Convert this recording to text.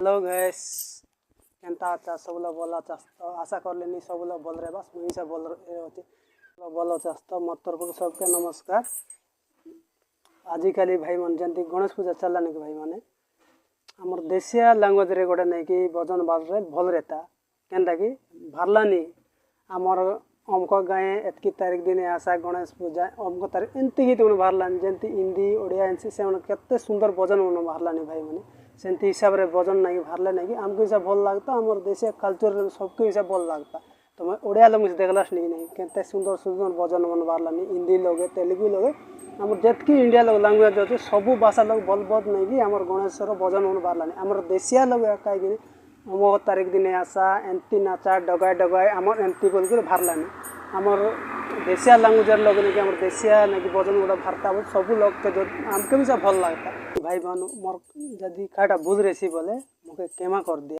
Hello guys केनता अच्छा सब लोग बोला चास तो आशा कर लेनी सब लोग बोल रहे बस मुझे से बोल रहे होती बोलो चास तो मोर तरफ सबके नमस्कार। आजिकल भाई मन जंती गणेश पूजा चलानी भाई माने आमर देशिया लैंग्वेज रे गोटे नहीं कि भजन बाजरे भल रहता केनता कि भारलानी आमर अमक गाए एतकी तारीख दिन आशा गणेश पूजा अमक तारीख एमती गीत मन भारलानी जंती हिंदी ओडिया एनसी से केते सुंदर भजन मन भारलानी भाई माने सेंती हिसाब रे भजन नहीं भारले नहीं कि आमको हिसाब भल लगता आमर देशिया कल्चर सबको हिसाब भल लगता तो मैं ओडिया लोग मुझे देखलास नहीं केते सुंदर सुंदर भजन मन भारलानी हिंदी लोग तेलुगु लोग आमर जितकी इंडिया लोग लैंग्वेज अच्छे सबू भाषा लोग बल बद नहीं कि आमर गणेशर भजन मन भारलानी आमर देशिया लोग कहीं अमुक तारीख दिन आशा एमती नाचा डगाए डगाए आमर एमती बोल कर भारलानी आमर देशिया लैंग्वेज लोग नहीं कि आमर देशिया नहीं कि भजन गुड़ा भारता सब लोग के जो आमके भी सब भल लगता भाई बहन मोर जदि काटा भूल रेसी बोले मुझे केमा कर दिया।